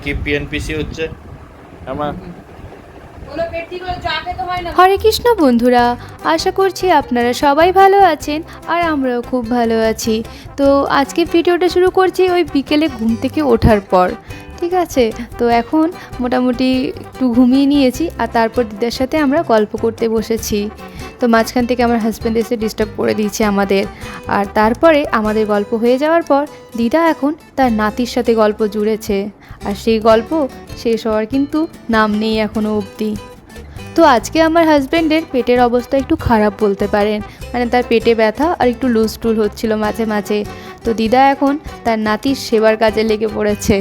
কি পিএনপিসি হচ্ছে আমার। হরে কৃষ্ণ বন্ধুরা, আশা করছি আপনারা সবাই ভালো আছেন আর আমরাও খুব ভালো আছি। তো আজকে ভিডিওটা শুরু করছি ওই বিকেলে ঘুম থেকে ওঠার পর, ঠিক আছে। তো এখন মোটামুটি একটু ঘুমিয়ে নিয়েছি আর তারপর দিদার সাথে আমরা গল্প করতে বসেছি। তো মাঝখান থেকে আমার হাজব্যান্ড এসে ডিস্টার্ব করে দিয়েছে আমাদের। আর তারপরে আমাদের গল্প হয়ে যাওয়ার পর দিদা এখন তার নাতির সাথে গল্প জুড়েছে, আর সেই গল্প শেষ হওয়ার কিন্তু নাম নেই এখনও অবধি। তো আজকে আমার হাজব্যান্ডের পেটের অবস্থা একটু খারাপ বলতে পারেন, মানে তার পেটে ব্যথা আর একটু লুজ টুল হচ্ছিল মাঝে মাঝে। তো দিদা এখন তার নাতির সেবার কাজে লেগে পড়েছে।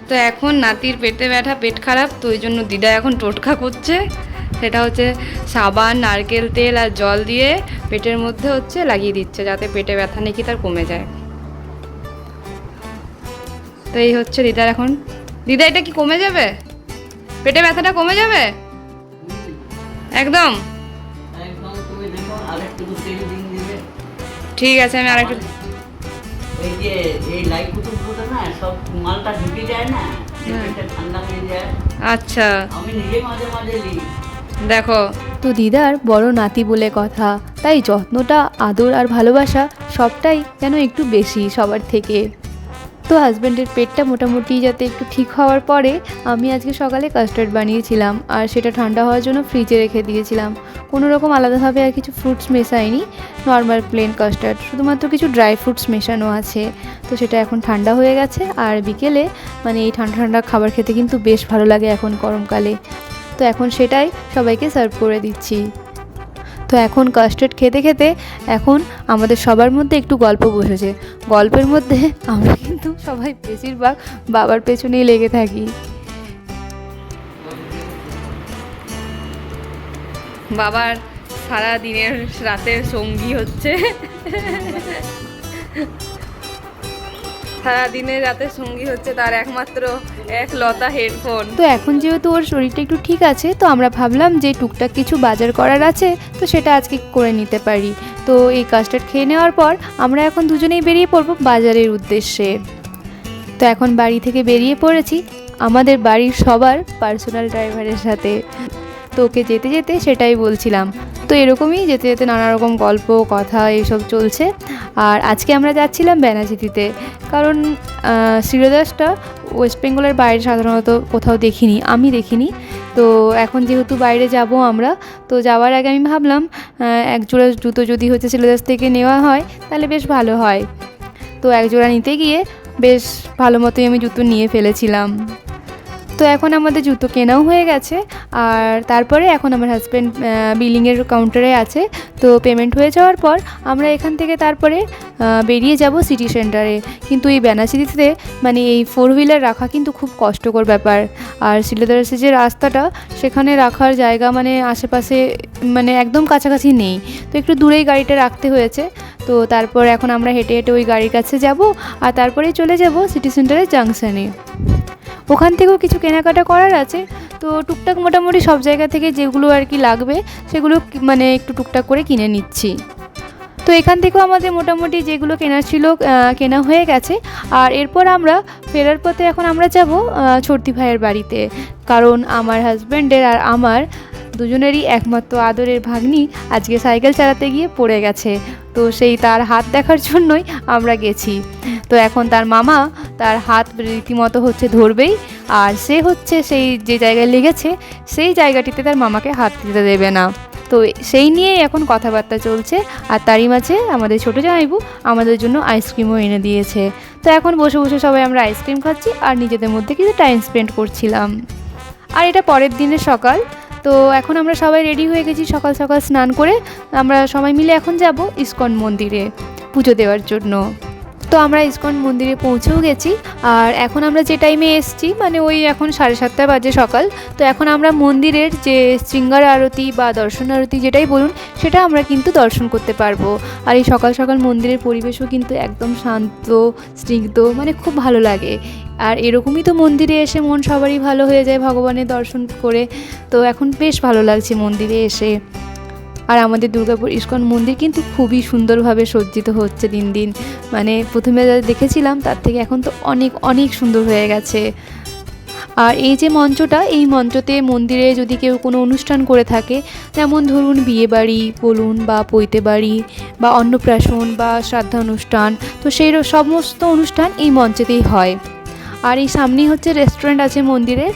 তো এখন নাতির পেটে ব্যথা, পেট খারাপ, তো ওই জন্য দিদা এখন টোটকা করছে। সেটা হচ্ছে সাবান, নারকেল তেল আর জল দিয়ে পেটের মধ্যে হচ্ছে লাগিয়ে দিচ্ছে, যাতে পেটে ব্যথা নাকি তার কমে যায়। তো এই হচ্ছে দিদার এখন। দিদা, এটা কি কমে যাবে? পেটে ব্যথাটা কমে যাবে একদম? ঠিক আছে, আমি আরেকটু। এই যে এই লাইট কুতুবগুলো না সব মালটা ঢুকে যায় না, পেটটা ঠান্ডা হয়ে যায়। আচ্ছা, আমি নিজে মাঝে মাঝে নিই। দেখো, তো দিদার বড় নাতি বলে কথা, তাই যত্নটা, আদর আর ভালোবাসা সবটাই যেন একটু বেশি সবার থেকে। তো হাজব্যান্ডের পেটটা মোটামুটি যাতে একটু ঠিক হওয়ার পরে আমি আজকে সকালে কাস্টার্ড বানিয়েছিলাম, আর সেটা ঠান্ডা হওয়ার জন্য ফ্রিজে রেখে দিয়েছিলাম। কোনো রকম আলাদাভাবে আর কিছু ফ্রুটস মেশাইনি, নর্মাল প্লেন কাস্টার্ড, শুধুমাত্র কিছু ড্রাই ফ্রুটস মেশানো আছে। তো সেটা এখন ঠান্ডা হয়ে গেছে, আর বিকেলে মানে এই ঠান্ডা ঠান্ডা খাবার খেতে কিন্তু বেশ ভালো লাগে এখন গরমকালে। তো এখন সেটাই সবাইকে সার্ভ করে দিচ্ছি। তো এখন কাস্টার্ড খেতে খেতে এখন আমাদের সবার মধ্যে একটু গল্প বসেছে। গল্পের মধ্যে আমরা কিন্তু সবাই বেশিরভাগ বাবার পেছনেই লেগে থাকি। বাবার সারা দিনের রাতের সঙ্গী হচ্ছে সারা দিনের রাতের সঙ্গী হচ্ছে তার একমাত্র এক লতা হেডফোন। তো এখন যেহেতু ওর শরীরটা একটু ঠিক আছে, তো আমরা ভাবলাম যে টুকটাক কিছু বাজার করার আছে, তো সেটা আজকে করে নিতে পারি। তো এই কাস্টার্ড খেয়ে নেওয়ার পর আমরা এখন দুজনেই বেরিয়ে পড়বো বাজারের উদ্দেশ্যে। তো এখন বাড়ি থেকে বেরিয়ে পড়েছি আমাদের বাড়ির সবার পার্সোনাল ড্রাইভারের সাথে। তো ওকে যেতে যেতে সেটাই বলছিলাম। তো এরকমই যেতে যেতে নানা রকম গল্প কথা এইসব চলছে। আর আজকে আমরা যাচ্ছিলাম বেনাচিতিতে, কারণ শ্রীরদাসটা ওয়েস্ট বেঙ্গলের বাইরে সাধারণত কোথাও দেখিনি, আমি দেখিনি। তো এখন যেহেতু বাইরে যাব আমরা, তো যাওয়ার আগে আমি ভাবলাম একজোড়া জুতো যদি হচ্ছে শ্রীরদাস থেকে নেওয়া হয় তাহলে বেশ ভালো হয়। তো একজোড়া নিতে গিয়ে বেশ ভালো মতোই আমি জুতো নিয়ে ফেলেছিলাম। তো এখন আমাদের জুতো কেনাও হয়ে গেছে, আর তারপরে এখন আমার হাজব্যান্ড বিলিংয়ের কাউন্টারে আছে। তো পেমেন্ট হয়ে যাওয়ার পর আমরা এখান থেকে তারপরে বেরিয়ে যাব সিটি সেন্টারে। কিন্তু এই বেনাচিতিতে মানে এই 4 হুইলার রাখা কিন্তু খুব কষ্টকর ব্যাপার। আর সিলেদাসের যে রাস্তাটা, সেখানে রাখার জায়গা মানে আশেপাশে মানে একদম কাছাকাছি নেই, তো একটু দূরেই গাড়িটা রাখতে হয়েছে। তো তারপর এখন আমরা হেঁটে হেঁটে ওই গাড়ির কাছে যাব, আর তারপরেই চলে যাব সিটি সেন্টারের জাংশনে। ওখান থেকেও কিছু কেনাকাটা করার আছে। তো টুকটাক মোটামুটি সব জায়গা থেকে যেগুলো আর কি লাগবে সেগুলো মানে একটু টুকটাক করে কিনে নিচ্ছি। তো এখান থেকেও আমাদের মোটামুটি যেগুলো কেনার ছিল কেনা হয়ে গেছে। আর এরপর আমরা ফেরার পথে এখন আমরা যাব ছর্তি ভাইয়ের বাড়িতে, কারণ আমার হাজব্যান্ডের আর আমার দুজনেরই একমাত্র আদরের ভাগ্নি আজকে সাইকেল চালাতে গিয়ে পড়ে গেছে। তো সেই তার হাত দেখার জন্যই আমরা গেছি। তো এখন তার মামা তার হাত রীতিমতো হচ্ছে ধরবেই, আর সে হচ্ছে সেই যে জায়গায় লেগেছে সেই জায়গাটিতে তার মামাকে হাত দিতে দেবে না। তো সেই নিয়েই এখন কথাবার্তা চলছে। আর তারই মাঝে আমাদের ছোটো জামাইবু আমাদের জন্য আইসক্রিমও এনে দিয়েছে। তো এখন বসে বসে সবাই আমরা আইসক্রিম খাচ্ছি আর নিজেদের মধ্যে কিছু টাইম স্পেন্ড করছিলাম। আর এটা পরের দিনের সকাল। তো এখন আমরা সবাই রেডি হয়ে গেছি, সকাল সকাল স্নান করে আমরা সবাই মিলে এখন যাব ইসকন মন্দিরে পুজো দেওয়ার জন্য। তো আমরা ইসকন মন্দিরে পৌঁছেও গেছি। আর এখন আমরা যে টাইমে এসছি মানে ওই এখন 7:30 বাজে সকাল। তো এখন আমরা মন্দিরের যে শৃঙ্গার আরতি বা দর্শন আরতি যেটাই বলুন, সেটা আমরা কিন্তু দর্শন করতে পারবো। আর এই সকাল সকাল মন্দিরের পরিবেশও কিন্তু একদম শান্ত স্নিগ্ধ, মানে খুব ভালো লাগে। আর এরকমই তো মন্দিরে এসে মন সবারই ভালো হয়ে যায় ভগবানের দর্শন করে। তো এখন বেশ ভালো লাগছে মন্দিরে এসে। আর আমাদের দুর্গাপুর ইস্কন মন্দির কিন্তু খুবই সুন্দরভাবে সজ্জিত হচ্ছে দিন দিন। মানে প্রথমে যা দেখেছিলাম তার থেকে এখন তো অনেক অনেক সুন্দর হয়ে গেছে। আর এই যে মঞ্চটা, এই মঞ্চতে মন্দিরে যদি কেউ কোনো অনুষ্ঠান করে থাকে, যেমন ধরুন বিয়েবাড়ি বলুন বা পৈতে বাড়ি বা অন্নপ্রাশন বা শ্রাদ্ধা অনুষ্ঠান, তো সেই সমস্ত অনুষ্ঠান এই মঞ্চেতেই হয়। আর এই সামনেই হচ্ছে রেস্টুরেন্ট আছে মন্দিরে,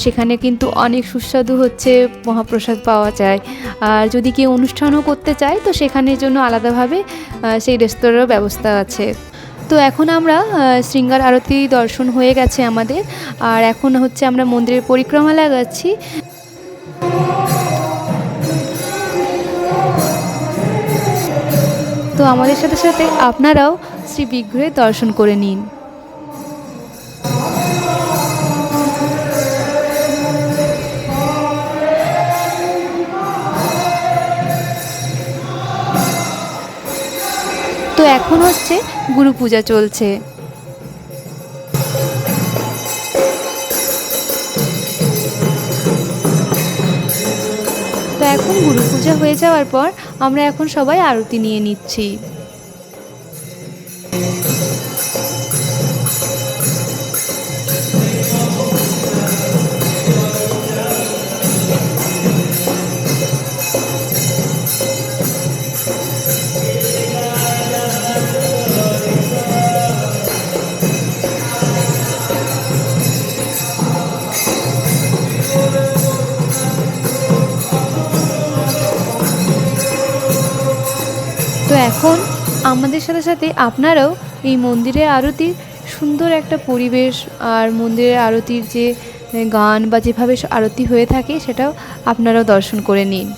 সেখানে কিন্তু অনেক সুস্বাদু হচ্ছে মহাপ্রসাদ পাওয়া যায়। আর যদি কেউ অনুষ্ঠানও করতে চায় তো সেখানের জন্য আলাদাভাবে সেই রেস্তোরাঁরও ব্যবস্থা আছে। তো এখন আমরা শৃঙ্গার আরতি দর্শন হয়ে গেছে আমাদের, আর এখন হচ্ছে আমরা মন্দিরের পরিক্রমা লাগাচ্ছি। তো আমাদের সাথে সাথে আপনারাও শ্রী বিগ্রহের দর্শন করে নিন। তো এখন হচ্ছে গুরু পূজা চলছে। তো এখন গুরু পূজা হয়ে যাওয়ার পর আমরা এখন সবাই আরতি নিয়ে নিচ্ছি। তো এখন আমাদের সাথে সাথে আপনারাও এই মন্দিরের আরতির সুন্দর একটা পরিবেশ আর মন্দিরের আরতির যে গান বা যেভাবে আরতি হয়ে থাকে সেটাও আপনারাও দর্শন করে নিন।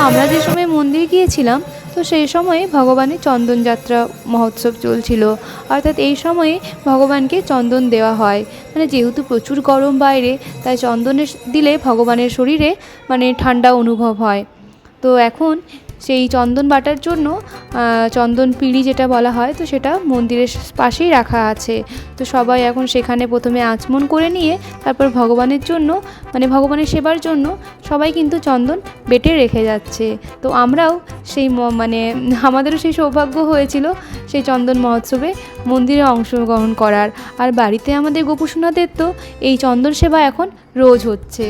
আমরা যে সময় মন্দিরে গিয়েছিলাম তো তো সেই সময়ে ভগবানের চন্দন যাত্রা মহোৎসব চলছিল, অর্থাৎ এই সময়ে ভগবানকে চন্দন দেওয়া হয়। মানে যেহেতু প্রচুর গরম বাইরে, তাই চন্দনের দিলে ভগবানের শরীরে মানে ঠান্ডা অনুভব হয়। তো এখন সেই চন্দন বাটার জন্য চন্দন পিঁড়ি যেটা বলা হয়, তো সেটা মন্দিরের পাশেই রাখা আছে। তো সবাই এখন সেখানে প্রথমে আচমন করে নিয়ে তারপর ভগবানের জন্য মানে ভগবানের সেবার জন্য সবাই কিন্তু চন্দন বেটে রেখে যাচ্ছে। তো আমরাও সেই মানে আমাদেরও সেই সৌভাগ্য হয়েছিল সেই চন্দন মহোৎসবে মন্দিরে অংশগ্রহণ করার। আর বাড়িতে আমাদের গোপুসোনাদের তো এই চন্দন সেবা এখন রোজ হচ্ছে।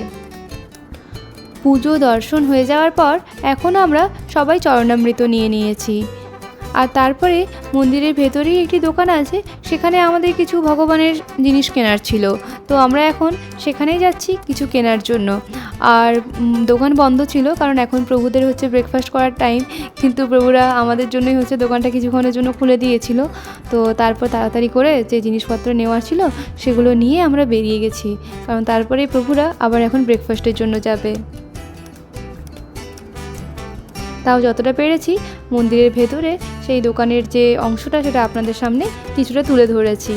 পুজো দর্শন হয়ে যাওয়ার পর এখন আমরা সবাই চরণামৃত নিয়ে নিয়েছি। আর তারপরে মন্দিরের ভেতরেই একটি দোকান আছে, সেখানে আমাদের কিছু ভগবানের জিনিস কেনার ছিল। তো আমরা এখন সেখানেই যাচ্ছি কিছু কেনার জন্য। আর দোকান বন্ধ ছিল, কারণ এখন প্রভুদের হচ্ছে ব্রেকফাস্ট করার টাইম, কিন্তু প্রভুরা আমাদের জন্যই হচ্ছে দোকানটা কিছুক্ষণের জন্য খুলে দিয়েছিল। তো তারপর তাড়াতাড়ি করে যে জিনিসপত্র নেওয়ার ছিল সেগুলো নিয়ে আমরা বেরিয়ে গেছি, কারণ তারপরে প্রভুরা আবার এখন ব্রেকফাস্টের জন্য যাবে। তাও যতটা পেরেছি মন্দিরের ভেতরে সেই দোকানের যে অংশটা সেটা আপনাদের সামনে কিছুটা তুলে ধরেছি।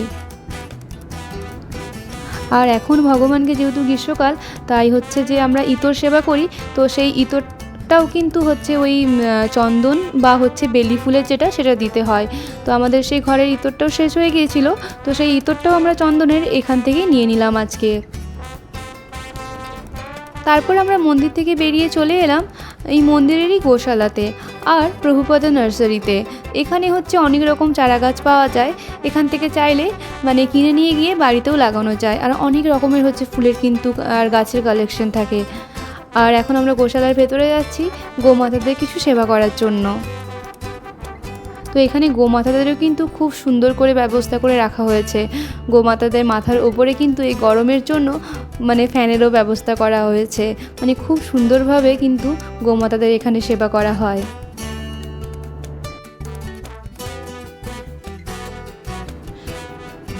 আর এখন ভগবানকে যেহেতু গ্রীষ্মকাল, তাই হচ্ছে যে আমরা ইতর সেবা করি, তো সেই ইতরটাও কিন্তু হচ্ছে ওই চন্দন বা হচ্ছে বেলি ফুলের যেটা সেটা দিতে হয়। তো আমাদের সেই ঘরের ইতরটাও শেষ হয়ে গিয়েছিল, তো সেই ইতরটাও আমরা চন্দনের এখান থেকেই নিয়ে নিলাম আজকে। তারপর আমরা মন্দির থেকে বেরিয়ে চলে এলাম এই মন্দিরেরই গোশালাতে আর প্রভুপদ নার্সারিতে। এখানে হচ্ছে অনেক রকম চারা গাছ পাওয়া যায়, এখান থেকে চাইলে মানে কিনে নিয়ে গিয়ে বাড়িতেও লাগানো যায়। আর অনেক রকমের হচ্ছে ফুলের কিন্তু আর গাছের কালেকশন থাকে। আর এখন আমরা গোশালার ভেতরে যাচ্ছি গোমাতাদের কিছু সেবা করার জন্য। তো এখানে গোমাতাদেরও কিন্তু খুব সুন্দর করে ব্যবস্থা করে রাখা হয়েছে। গোমাতাদের মাথার ওপরে কিন্তু এই গরমের জন্য মানে ফ্যানেরও ব্যবস্থা করা হয়েছে। মানে খুব সুন্দরভাবে কিন্তু গোমাতাদের এখানে সেবা করা হয়।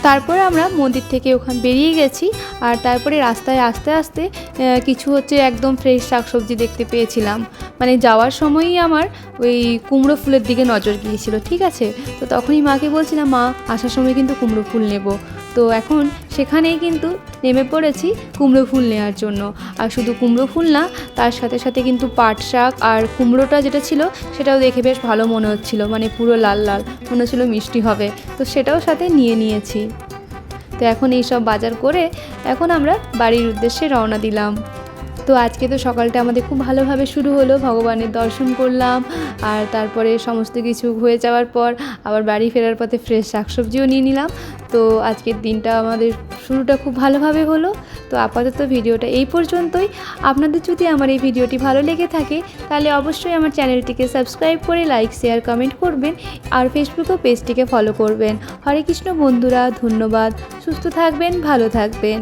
তারপরে আমরা মন্দির থেকে ওখানে বেরিয়ে গেছি। আর তারপরে রাস্তায় আস্তে আস্তে কিছু হচ্ছে একদম ফ্রেশ শাকসবজি দেখতে পেয়েছিলাম। মানে যাওয়ার সময়ই আমার ওই কুমড়ো ফুলের দিকে নজর গিয়েছিল, ঠিক আছে। তো তখনই মাকে বলছিলাম, মা আসার সময় কিন্তু কুমড়ো ফুল নেব। তো এখন সেখানেই কিন্তু নেমে পড়েছি কুমড়ো ফুল নেওয়ার জন্য। আর শুধু কুমড়ো ফুল না, তার সাথে সাথে কিন্তু পাট শাক আর কুমড়োটা যেটা ছিল সেটাও দেখে বেশ ভালো মনে হচ্ছিল, মানে পুরো লাল লাল মনে হচ্ছিল মিষ্টি হবে, তো সেটাও সাথে নিয়ে নিয়েছি। তো এখন এই সব বাজার করে এখন আমরা বাড়ির উদ্দেশ্যে রওনা দিলাম। তো আজকে তো সকালটা আমাদের খুব ভালোভাবে শুরু হলো, ভগবানের দর্শন করলাম। আর তারপরে সমস্ত কিছু হয়ে যাওয়ার পর আবার বাড়ি ফেরার পথে ফ্রেশ শাকসবজিও নিয়ে নিলাম। তো আজকের দিনটা আমাদের শুরুটা খুব ভালোভাবে হলো। তো আপাতত ভিডিওটা এই পর্যন্তই। আপনাদের যদি আমার এই ভিডিওটি ভালো লেগে থাকে তাহলে অবশ্যই আমার চ্যানেলটিকে সাবস্ক্রাইব করে লাইক শেয়ার কমেন্ট করবেন। আর ফেসবুকও পেজটিকে ফলো করবেন। হরে কৃষ্ণ বন্ধুরা, ধন্যবাদ। সুস্থ থাকবেন, ভালো থাকবেন।